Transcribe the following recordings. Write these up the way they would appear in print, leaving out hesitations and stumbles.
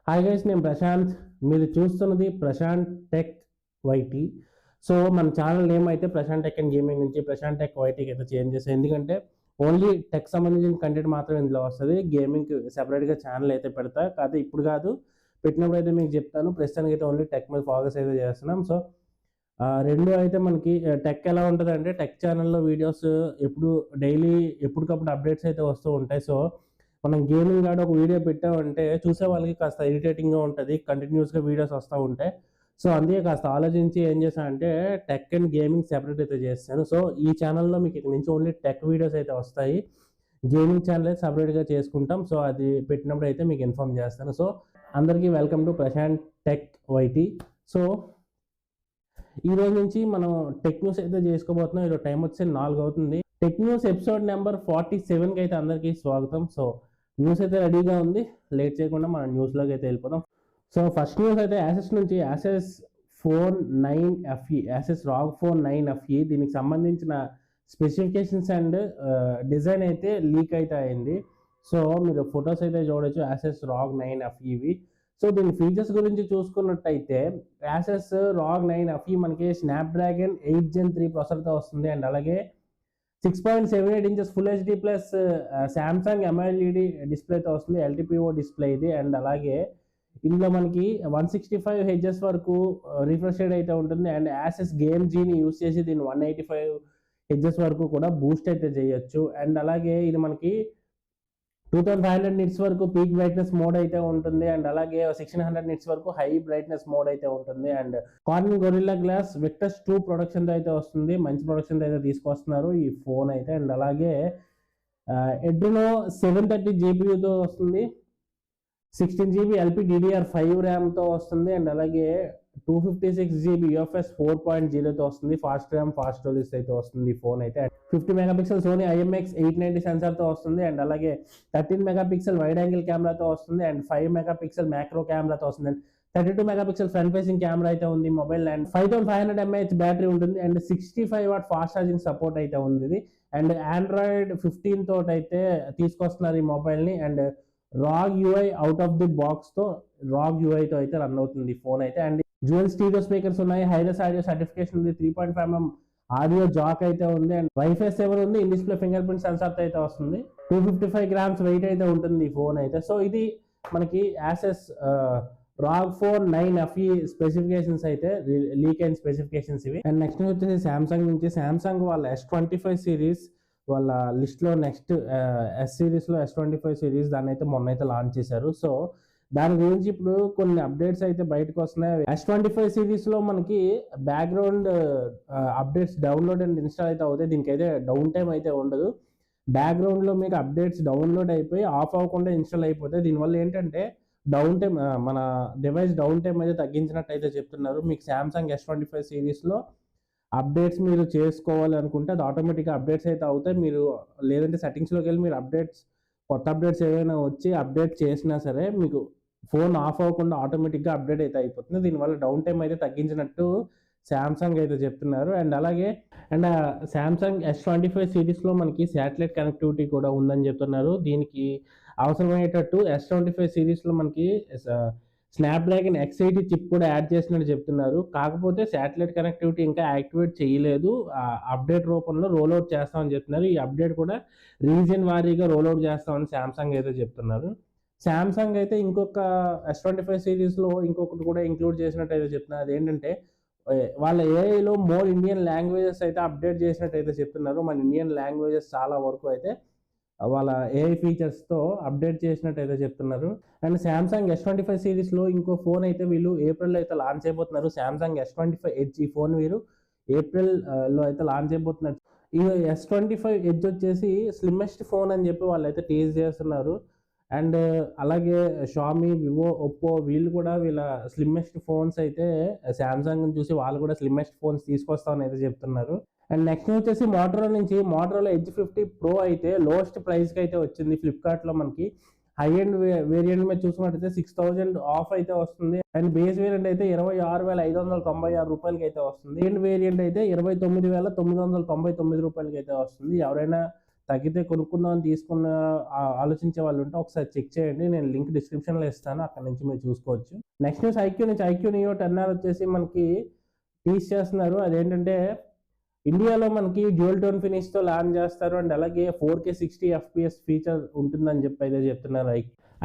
Hi guys, నేను ప్రశాంత్. మీరు చూస్తున్నది ప్రశాంత్ టెక్ వైటీ. సో మన ఛానల్ నేమ్ అయితే ప్రశాంత్ టెక్ అండ్ గేమింగ్ నుంచి ప్రశాంత్ టెక్ వైటీకి అయితే చేంజ్ చేస్తాను. ఎందుకంటే ఓన్లీ టెక్ సంబంధించిన కంటెంట్ మాత్రం ఇందులో వస్తుంది. గేమింగ్కి సెపరేట్గా ఛానల్ అయితే పెడతా కాదు, ఇప్పుడు కాదు, పెట్టినప్పుడు అయితే మీకు చెప్తాను. ప్రస్తుతానికి అయితే ఓన్లీ టెక్ మీద ఫోకస్ అయితే చేస్తున్నాం. సో రెండు అయితే మనకి టెక్ ఎలా ఉంటుంది అంటే, టెక్ ఛానల్లో వీడియోస్ ఎప్పుడు డైలీ ఎప్పటికప్పుడు అప్డేట్స్ అయితే వస్తూ ఉంటాయి. సో మనం గేమింగ్ కాడ ఒక వీడియో పెట్టామంటే చూసే వాళ్ళకి కాస్త ఇరిటేటింగ్గా ఉంటుంది, కంటిన్యూస్గా వీడియోస్ వస్తూ ఉంటాయి. సో అందుకే కాస్త ఆలోచించి ఏం చేశానంటే టెక్ అండ్ గేమింగ్ సెపరేట్ అయితే చేస్తాను. సో ఈ ఛానల్లో మీకు ఇక్కడ నుంచి ఓన్లీ టెక్ వీడియోస్ అయితే వస్తాయి. గేమింగ్ ఛానల్ అయితే సపరేట్గా చేసుకుంటాం. సో అది పెట్టినప్పుడు అయితే మీకు ఇన్ఫార్మ్ చేస్తాను. సో అందరికీ welcome to Prashant tech YT. So ఈ రోజు నుంచి మనం టెక్ న్యూస్ అయితే చేసుకోబోతున్నాం. ఈరోజు టైం వచ్చి 4 అవుతుంది. టెక్ న్యూస్ ఎపిసోడ్ నెంబర్ 47కి అయితే అందరికీ స్వాగతం. సో న్యూస్ అయితే రెడీగా ఉంది, లేట్ చేయకుండా మనం న్యూస్లోకి అయితే వెళ్ళిపోదాం. సో ఫస్ట్ న్యూస్ అయితే యాసెస్ నుంచి Asus phone 9FE, Asus ROG phone 9FE, దీనికి సంబంధించిన స్పెసిఫికేషన్స్ అండ్ డిజైన్ అయితే లీక్ అయితే అయింది. సో మీరు ఫొటోస్ అయితే చూడొచ్చు, యాసెస్ రాగ్ 9FE. సో దీని ఫీచర్స్ గురించి చూసుకున్నట్టయితే యాసెస్ రాగ్ 9FE మనకి స్నాప్డ్రాగన్ 8 Gen 3 ప్రాసెసర్తో వస్తుంది. అండ్ అలాగే 6.78 inches full HD plus Samsung MLED డిస్ప్లేతో వస్తుంది. LTPO డిస్ప్లే ఇది. అండ్ అలాగే ఇందులో మనకి 165 Hz వరకు రిఫ్రెష్ రేట్ అయితే ఉంటుంది. అండ్ యాసెస్ గేమ్ జీని యూస్ చేసి దీన్ని 185 Hz వరకు కూడా బూస్ట్ అయితే చేయొచ్చు. అండ్ అలాగే ఇది మనకి 2500 nits వరకు పీక్ బ్రైట్నెస్ మోడ్ అయితే ఉంటుంది. అండ్ అలాగే 1600 nits వరకు హై బ్రైట్నెస్ మోడ్ అయితే ఉంటుంది. And corning gorilla glass victus 2 production అయితే వస్తుంది. మంచి ప్రొడక్షన్ అయితే తీసుకొస్తున్నారు ఈ ఫోన్ అయితే. అండ్ అలాగే ఎడ్రినో 730 GPUతో వస్తుంది. 16 GB LPDDR5 ర్యామ్తో వస్తుంది. అండ్ అలాగే 256 GB UFS 4.0తో వస్తుంది. ఫాస్ట్ ర్యామ్ ఫాస్ట్ స్టోరేజ్ అయితే వస్తుంది ఈ ఫోన్ అయితే. 50 మెగాపిక్సెల్ సోనీ IMX 890 సెన్సార్తో వస్తుంది. అండ్ అలాగే 13 మెగాపిక్సెల్ వైడ్ యాంగిల్ కెమెరాతో వస్తుంది. అండ్ 5 మెగాపిక్సెల్ మ్యాక్రో కెమెరాతో వస్తుంది. And 32 megapixel front facing camera అయితే ఉంది మొబైల్. అండ్ 5500 mAh బ్యాటరీ ఉంటుంది. And 65 watt fast charging support అయితే ఉంది. అండ్ Android 15 తోటి అయితే తీసుకొస్తున్నారు ఈ మొబైల్ని. And ROG UI out of the box తో రాగ్ UI తో అయితే రన్ అవుతుంది ఫోన్ అయితే. అండ్ డ్యూయల్ స్టీరియో స్పీకర్స్ ఉన్నాయి. హైరస్ ఆడియో సర్టిఫికేషన్ ఉంది. 3.5mm ఆడియో జాక్ అయితే ఉంది. అండ్ వైఫై 7 ఉంది. In display finger print censor అయితే వస్తుంది. 255 grams వెయిట్ అయితే ఉంటుంది ఈ ఫోన్ అయితే. సో ఇది మనకి యాసెస్ రాగ్ ఫోన్ 9FE స్పెసిఫికేషన్స్ అయితే లీక్ అయిన స్పెసిఫికేషన్స్ ఇవి. అండ్ నెక్స్ట్ వచ్చేసి శాంసంగ్ నుంచి. శాంసంగ్ వాళ్ళ S25 సిరీస్ వాళ్ళ లిస్ట్లో నెక్స్ట్ S సిరీస్లో S25 సిరీస్ దాన్ని అయితే మొన్న అయితే లాంచ్ చేశారు. సో దాని గురించి ఇప్పుడు కొన్ని అప్డేట్స్ అయితే బయటకు వస్తున్నాయి. S25 సిరీస్లో మనకి background updates download and install అయితే అవుతాయి. దీనికి అయితే డౌన్ టైం అయితే ఉండదు. బ్యాక్గ్రౌండ్లో మీకు అప్డేట్స్ డౌన్లోడ్ అయిపోయి ఆఫ్ అవ్వకుండా ఇన్స్టాల్ అయిపోతాయి. దీనివల్ల ఏంటంటే డౌన్ టైం, మన డివైస్ డౌన్ టైం అయితే తగ్గించినట్టు అయితే చెప్తున్నారు. మీకు శాంసంగ్ S25 సిరీస్లో అప్డేట్స్ మీరు చేసుకోవాలి అనుకుంటే అది ఆటోమేటిక్గా అప్డేట్స్ అయితే అవుతాయి. మీరు లేదంటే సెట్టింగ్స్లోకి వెళ్ళి మీరు కొత్త అప్డేట్స్ ఏవైనా వచ్చి అప్డేట్ చేసినా సరే మీకు ఫోన్ ఆఫ్ అవ్వకుండా ఆటోమేటిక్గా అప్డేట్ అయితే అయిపోతుంది. దీనివల్ల డౌన్ టైం అయితే తగ్గించినట్టు శాంసంగ్ అయితే చెప్తున్నారు. అండ్ అలాగే శాంసంగ్ S25 సిరీస్లో మనకి శాటిలైట్ కనెక్టివిటీ కూడా ఉందని చెప్తున్నారు. దీనికి అవసరమయ్యేటట్టు S25 సిరీస్లో మనకి స్నాప్డ్రాగన్ X80 చిప్ కూడా యాడ్ చేసినట్టు చెప్తున్నారు. కాకపోతే శాటిలైట్ కనెక్టివిటీ ఇంకా యాక్టివేట్ చేయలేదు. అప్డేట్ రూపంలో రోల్అవుట్ చేస్తామని చెప్తున్నారు. ఈ అప్డేట్ కూడా రీజియన్ వారీగా రోల్అవుట్ చేస్తామని శాంసంగ్ అయితే చెప్తున్నారు. శాంసంగ్ అయితే ఇంకొక S25 సిరీస్లో ఇంకొకటి కూడా ఇంక్లూడ్ చేసినట్టు అయితే చెప్తున్నారు. అదేంటంటే వాళ్ళ ఏఐలో మోర్ ఇండియన్ లాంగ్వేజెస్ అయితే అప్డేట్ చేసినట్టు అయితే చెప్తున్నారు. మన ఇండియన్ లాంగ్వేజెస్ చాలా వరకు అయితే వాళ్ళ ఏఐ ఫీచర్స్తో అప్డేట్ చేసినట్టు అయితే చెప్తున్నారు. అండ్ శాంసంగ్ S25 సిరీస్లో ఇంకో ఫోన్ అయితే వీళ్ళు ఏప్రిల్లో అయితే లాంచ్ అయిపోతున్నారు. శాంసంగ్ S25 Edge, ఈ ఫోన్ వీరు ఏప్రిల్లో అయితే లాంచ్ అయిపోతున్నారు. ఈ S25 Edge వచ్చేసి స్లిమ్మెస్ట్ ఫోన్ అని చెప్పి వాళ్ళు అయితే టీజ్ చేస్తున్నారు. అండ్ అలాగే షామీ, వివో, ఒప్పో వీళ్ళు కూడా వీళ్ళ స్లిమ్మెస్ట్ ఫోన్స్ అయితే శాంసంగ్ చూసి వాళ్ళు కూడా స్లిమ్మెస్ట్ ఫోన్స్ తీసుకొస్తామని అయితే చెప్తున్నారు. అండ్ నెక్స్ట్ వచ్చేసి మోటరోలా నుంచి. మోటరోలా Edge 50 Pro అయితే లోయెస్ట్ ప్రైస్కి అయితే వచ్చింది ఫ్లిప్కార్ట్లో. మనకి హై ఎండ్ వేరియంట్ మీద చూసుకున్నట్టయితే 6000 ఆఫ్ అయితే వస్తుంది. అండ్ బేస్ వేరియంట్ అయితే 26,596 రూపాయలకి అయితే వస్తుంది. ఎండ్ వేరియంట్ అయితే 29,999 రూపాయలకి అయితే వస్తుంది. ఎవరైనా తగ్గితే కొనుక్కుందామని తీసుకున్న ఆలోచించే వాళ్ళు ఉంటే ఒకసారి చెక్ చేయండి. నేను లింక్ డిస్క్రిప్షన్లో ఇస్తాను, అక్కడ నుంచి మీరు చూసుకోవచ్చు. నెక్స్ట్ న్యూస్ ఐక్యూ నుంచి. ఐక్యూ నియో 10R వచ్చేసి మనకి టీస్ చేస్తున్నారు. అదేంటంటే ఇండియాలో మనకి డ్యూయల్ టోన్ ఫినిష్తో లాంచ్ చేస్తారు అండ్ అలాగే 4K 60 FPS ఫీచర్ ఉంటుందని చెప్పి అయితే చెప్తున్నారు.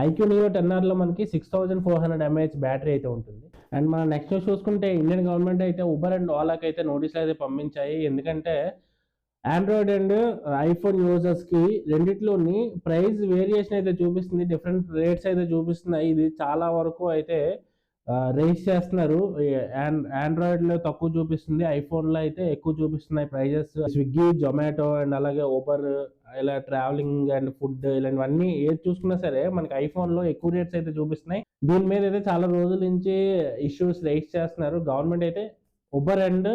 ఐక్యూ నియో 10Rలో మనకి 6400 mAh బ్యాటరీ అయితే ఉంటుంది. అండ్ మనం నెక్స్ట్ న్యూస్ చూసుకుంటే ఇండియన్ గవర్నమెంట్ అయితే ఉబర్ అండ్ ఓలాకి అయితే నోటీసులు అయితే పంపించాయి. ఎందుకంటే ఆండ్రాయిడ్ అండ్ ఐఫోన్ యూజర్స్కి రెండిట్లోని ప్రైస్ వేరియేషన్ అయితే చూపిస్తుంది, డిఫరెంట్ రేట్స్ అయితే చూపిస్తున్నాయి. ఇది చాలా వరకు అయితే రేస్ చేస్తున్నారు. ఆండ్రాయిడ్లో తక్కువ చూపిస్తుంది, ఐఫోన్లో అయితే ఎక్కువ చూపిస్తున్నాయి ప్రైజెస్. స్విగ్గీ, జొమాటో అండ్ అలాగే ఊబర్, ఇలా ట్రావెలింగ్ అండ్ ఫుడ్ ఇలాంటివన్నీ ఏది చూసుకున్నా సరే మనకి ఐఫోన్లో ఎక్కువ రేట్స్ అయితే చూపిస్తున్నాయి. దీని మీద అయితే చాలా రోజుల నుంచి ఇష్యూస్ రేస్ చేస్తున్నారు. గవర్నమెంట్ అయితే ఉబర్ అండ్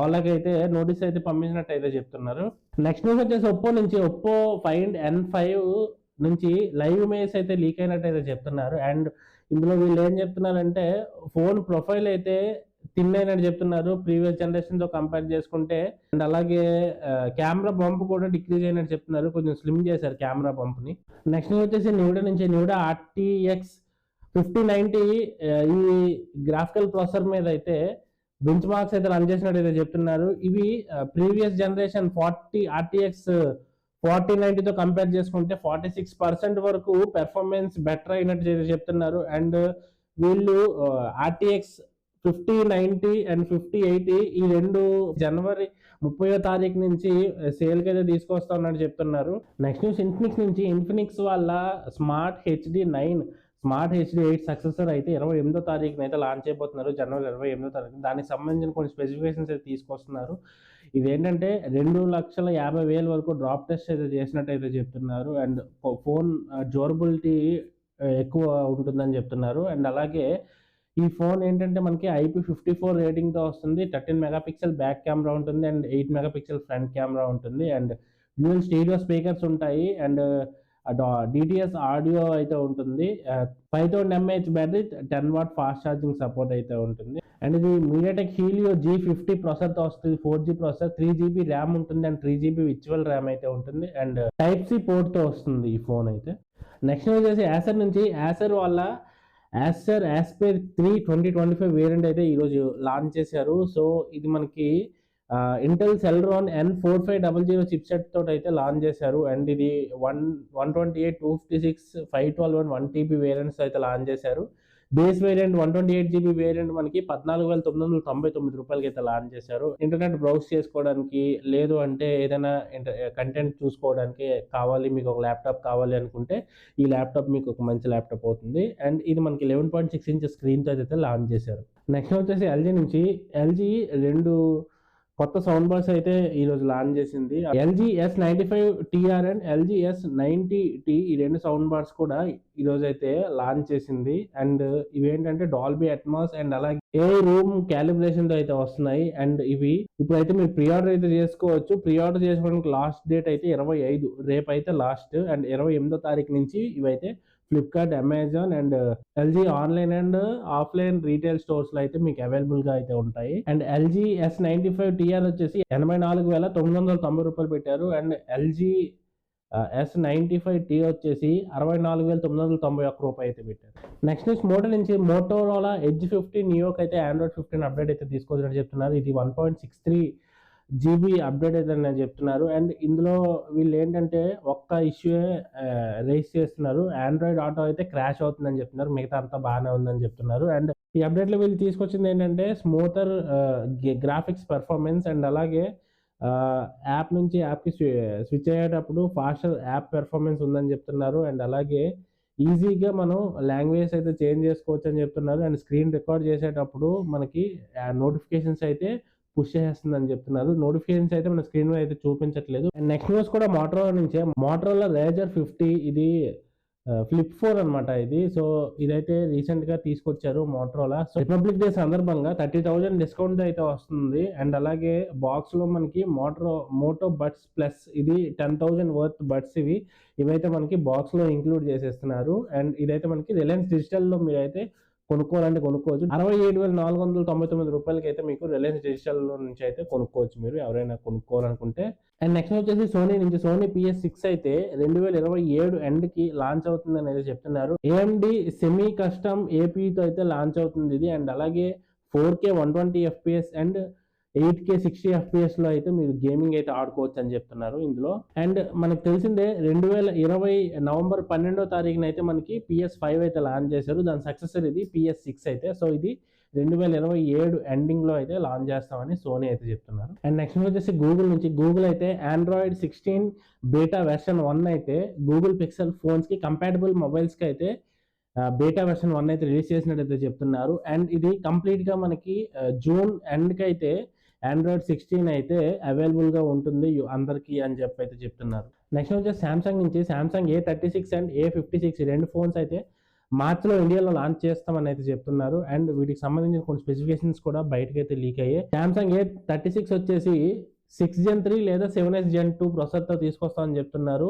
ఓలాకి అయితే నోటీస్ అయితే పంపించినట్టు అయితే చెప్తున్నారు. నెక్స్ట్ న్యూస్ వచ్చేసి ఒప్పో నుంచి. ఒప్పో ఫైండ్ N5 నుంచి లైవ్ ఇమేజ్ అయితే లీక్ అయినట్టు అయితే చెప్తున్నారు. అండ్ ఇందులో వీళ్ళు ఏం చెప్తున్నారంటే ఫోన్ ప్రొఫైల్ అయితే థిన్ అయినట్టు చెప్తున్నారు ప్రీవియస్ జనరేషన్తో కంపేర్ చేసుకుంటే. అండ్ అలాగే కెమెరా బంప్ కూడా డిక్రీజ్ అయినట్టు చెప్తున్నారు, కొంచెం స్లిమ్ చేశారు కెమెరా బంప్ని. నెక్స్ట్ న్యూస్ వచ్చేసి న్యూడా నుంచి. న్యూడా RTX 5090 ఈ గ్రాఫికల్ ప్రాసెసర్ మీద అయితే బెంచ్ మార్క్స్ అయితే రన్ చేసినట్టు అయితే చెప్తున్నారు. ఇవి ప్రీవియస్ జనరేషన్ RTX 4090తో కంపేర్ చేసుకుంటే 46% వరకు పెర్ఫార్మెన్స్ బెటర్ అయినట్టు అయితే చెప్తున్నారు. అండ్ వీళ్ళు RTX 5090 అండ్ 5080 ఈ రెండు జనవరి 30వ తారీఖు నుంచి సేల్కి అయితే తీసుకొస్తా ఉన్నట్టు చెప్తున్నారు. నెక్స్ట్ న్యూస్ ఇన్ఫినిక్స్ నుంచి. ఇన్ఫినిక్స్ వాళ్ళ స్మార్ట్ HD8 సక్సెసర్ అయితే 28వ తారీఖున అయితే లాంచ్ అయిపోతున్నారు, జనవరి 28వ తారీఖు. దానికి సంబంధించిన కొన్ని స్పెసిఫికేషన్స్ అయితే తీసుకొస్తున్నారు. ఇదేంటంటే 2,50,000 వరకు డ్రాప్ టెస్ట్ అయితే చేసినట్టు అయితే చెప్తున్నారు. అండ్ ఫోన్ డ్యూరబిలిటీ ఎక్కువ ఉంటుందని చెప్తున్నారు. అండ్ అలాగే ఈ ఫోన్ ఏంటంటే మనకి IP54 రేటింగ్తో వస్తుంది. 13 మెగాపిక్సెల్ బ్యాక్ కెమెరా ఉంటుంది అండ్ 8 మెగాపిక్సెల్ ఫ్రంట్ కెమెరా ఉంటుంది. అండ్ డ్యూయల్ స్టీరియో స్పీకర్స్ ఉంటాయి అండ్ DTS ఆడియో అయితే ఉంటుంది. 5000 mAh battery, 10 watt fast charging support అయితే ఉంటుంది. అండ్ ఇది MediaTek Helio G50 ప్రాసెసర్తో వస్తుంది, 4G ప్రాసెసర్, 3GB ర్యామ్ ఉంటుంది అండ్ 3GB విర్చువల్ ర్యామ్ అయితే ఉంటుంది. అండ్ Type-C పోర్ట్తో వస్తుంది ఈ ఫోన్ అయితే. నెక్స్ట్ వచ్చేసి యాసర్ నుంచి. యాసర్ వాళ్ళ యాసర్ ఆస్పైర్ 3 2025 వేరియంట్ అయితే ఈరోజు లాంచ్ చేశారు. సో ఇది మనకి ఇంటెల్ సెల్రాన్ N4500 చిప్సెట్ తోటి అయితే లాంచ్ చేశారు. అండ్ ఇది 128, 256, 512 అండ్ 1TB వేరియంట్స్ అయితే లాంచ్ చేశారు. బేస్ వేరియంట్ 128GB వేరియంట్ మనకి 14,999 రూపాయలకి అయితే లాంచ్ చేశారు. ఇంటర్నెట్ బ్రౌజ్ చేసుకోవడానికి, లేదు అంటే ఏదైనా కంటెంట్ చూసుకోవడానికి కావాలి, మీకు ఒక ల్యాప్టాప్ కావాలి అనుకుంటే ఈ ల్యాప్టాప్ మీకు ఒక మంచి ల్యాప్టాప్ అవుతుంది. అండ్ ఇది మనకి 11.6 ఇంచెస్ స్క్రీన్తో అయితే లాంచ్ చేశారు. నెక్స్ట్ వచ్చేసి LG నుంచి. LG 2 కొత్త సౌండ్ బార్స్ అయితే ఈరోజు లాంచ్ చేసింది. LG S95TR and LG S90T ఈ 2 సౌండ్ బార్స్ కూడా ఈరోజు అయితే లాంచ్ చేసింది. అండ్ ఇవేంటంటే డాల్బీ అట్మాస్ అండ్ అలాగే రూమ్ క్యాలిబ్రేషన్తో అయితే వస్తున్నాయి. అండ్ ఇవి ఇప్పుడైతే మీరు ప్రీ ఆర్డర్ అయితే చేసుకోవచ్చు. ప్రీ ఆర్డర్ చేసుకోవడానికి లాస్ట్ డేట్ అయితే 25, రేపు అయితే లాస్ట్. అండ్ 28వ తారీఖు నుంచి ఇవైతే Flipkart, Amazon and LG online and offline retail స్టోర్స్లో అయితే మీకు అవైలబుల్గా అయితే ఉంటాయి. అండ్ LG S95TR వచ్చేసి 84,990 రూపాయలు పెట్టారు. అండ్ LG S95T వచ్చేసి 64,991 రూపాయలు అయితే పెట్టారు. నెక్స్ట్ న్యూస్ మోటో నుంచి. మోటోరోలా Edge 50 నియోకి అయితే Android 15 అప్డేట్ అయితే తీసుకొచ్చినట్టు చెప్తున్నారు. ఇది 1.63GB అప్డేట్ అయితే నేను చెప్తున్నారు. అండ్ ఇందులో వీళ్ళు ఏంటంటే ఒక్క ఇష్యూ రేస్ చేస్తున్నారు, ఆండ్రాయిడ్ ఆటో అయితే క్రాష్ అవుతుందని చెప్తున్నారు, మిగతా అంతా బాగానే ఉందని చెప్తున్నారు. అండ్ ఈ అప్డేట్లో వీళ్ళు తీసుకొచ్చింది ఏంటంటే స్మూతర్ గ్రాఫిక్స్ పర్ఫార్మెన్స్ అండ్ అలాగే యాప్ నుంచి యాప్కి స్విచ్ అయ్యేటప్పుడు ఫాస్టర్ యాప్ పెర్ఫార్మెన్స్ ఉందని చెప్తున్నారు. అండ్ అలాగే ఈజీగా మనం లాంగ్వేజ్ అయితే చేంజ్ చేసుకోవచ్చు అని చెప్తున్నారు. అండ్ స్క్రీన్ రికార్డ్ చేసేటప్పుడు మనకి నోటిఫికేషన్స్ అయితే పుష్ చేస్తుందని చెప్తున్నారు. నోటిఫికేషన్స్ అయితే మన స్క్రీన్ మీద అయితే చూపించట్లేదు. అండ్ నెక్స్ట్ న్యూస్ కూడా మోటరోలా నుంచే. మోటరోలా Razr 50 ఇది ఫ్లిప్ 4 అనమాట ఇది. సో ఇదైతే రీసెంట్గా తీసుకొచ్చారు మోటరోలా. సో రిపబ్లిక్ డే సందర్భంగా 30,000 డిస్కౌంట్ అయితే వస్తుంది. అండ్ అలాగే బాక్స్లో మనకి మోటో బడ్స్ ప్లస్ ఇది 10,000 వర్త్ బడ్స్ ఇవైతే మనకి బాక్స్లో ఇంక్లూడ్ చేసేస్తున్నారు. అండ్ ఇదైతే మనకి రిలయన్స్ డిజిటల్లో మీరైతే కొనుక్కోవాలంటే కొనుక్కోవచ్చు. 67,499 రూపాయలకి అయితే మీకు రిలయన్స్ డిజిటల్ నుంచి అయితే కొనుక్కోవచ్చు మీరు ఎవరైనా కొనుక్కోవాలనుకుంటే. అండ్ నెక్స్ట్ వచ్చేసి సోనీ నుంచి సోనీ PS6 అయితే 2027 ఎండ్కి లాంచ్ అవుతుందని అయితే చెప్తున్నారు. AMD సెమీ కస్టమ్ ఏపీతో అయితే లాంచ్ అవుతుంది ఇది. అండ్ అలాగే 4K 120 FPS and 8K 60 FPS లో అయితే మీరు గేమింగ్ అయితే ఆడుకోవచ్చు అని చెప్తున్నారు ఇందులో. అండ్ మనకు తెలిసిందే 2020 నవంబర్ 12వ తారీఖున అయితే మనకి PS5 అయితే లాంచ్ చేశారు. దాని సక్సెసర్ ఇది PS6 అయితే. సో ఇది 2027 ఎండింగ్ లో అయితే లాంచ్ చేస్తామని సోనీ అయితే చెప్తున్నారు. అండ్ నెక్స్ట్ వచ్చేసి గూగుల్ నుంచి గూగుల్ అయితే Android 16 బీటా వెర్షన్ 1 అయితే గూగుల్ పిక్సెల్ ఫోన్స్ కి కంపాటబుల్ మొబైల్స్ కి అయితే బీటా వెర్షన్ 1 అయితే రిలీజ్ చేసినట్టయితే చెప్తున్నారు. అండ్ ఇది కంప్లీట్ గా మనకి జూన్ ఎండ్ కి అయితే Android 16 అయితే అవైలబుల్ గా ఉంటుంది అందరికీ అని చెప్పి అయితే చెప్తున్నారు. నెక్స్ట్ వచ్చేసి సామ్సంగ్ నుంచి సామ్సంగ్ A36 అండ్ A56 రెండు ఫోన్స్ అయితే మార్చిలో ఇండియాలో లాంచ్ చేస్తామని అయితే చెప్తున్నారు. అండ్ వీటికి సంబంధించిన కొన్ని స్పెసిఫికేషన్స్ కూడా బయటకు అయితే లీక్ అయ్యాయి. సామ్సంగ్ A36 వచ్చేసి 6 Gen 3 లేదా 7S Gen 2 ప్రాసెసర్తో తీసుకొస్తామని చెప్తున్నారు.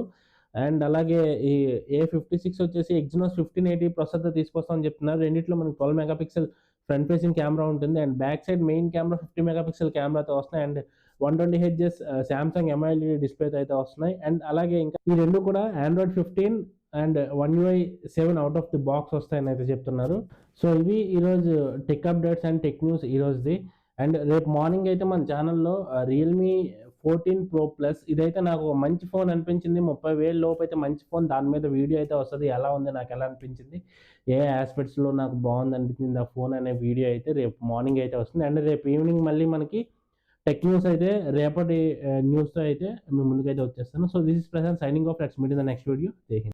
అండ్ అలాగే ఈ A56 వచ్చేసి Exynos 1580 ప్రాసెసర్తో తీసుకొస్తామని చెప్తున్నారు. రెండిట్లో మనకి 12 మెగాపిక్సెల్ ఫ్రంట్ ఫేసింగ్ కెమెరా ఉంటుంది. And back side main camera 50 megapixel కెమెరాతో వస్తున్నాయి. అండ్ 120Hz సామ్సంగ్ MOLED డిస్ప్లేతో అయితే వస్తున్నాయి. అండ్ అలాగే ఇంకా ఈ రెండు కూడా Android 15 and One UI 7 out of the box వస్తాయని అయితే చెప్తున్నారు. సో ఇవి ఈరోజు tech updates and tech news ఈరోజుది. అండ్ రేపు మార్నింగ్ అయితే మన ఛానల్లో Realme 14 Pro Plus ఇదైతే నాకు ఒక మంచి ఫోన్ అనిపించింది. 30,000 లోపు అయితే మంచి ఫోన్. దాని మీద వీడియో అయితే వస్తుంది. ఎలా ఉంది, నాకు ఎలా అనిపించింది, ఏ ఆస్పెక్ట్స్లో నాకు బాగుంది అనిపించింది ఆ ఫోన్ అనే వీడియో అయితే రేపు మార్నింగ్ అయితే వస్తుంది. అండ్ రేపు ఈవినింగ్ మళ్ళీ మనకి టెక్ న్యూస్ అయితే రేపటి న్యూస్తో అయితే మీ ముందుకైతే వచ్చేస్తాను. So this is Prashant signing off. Let's meet in the next video. Jai Hind.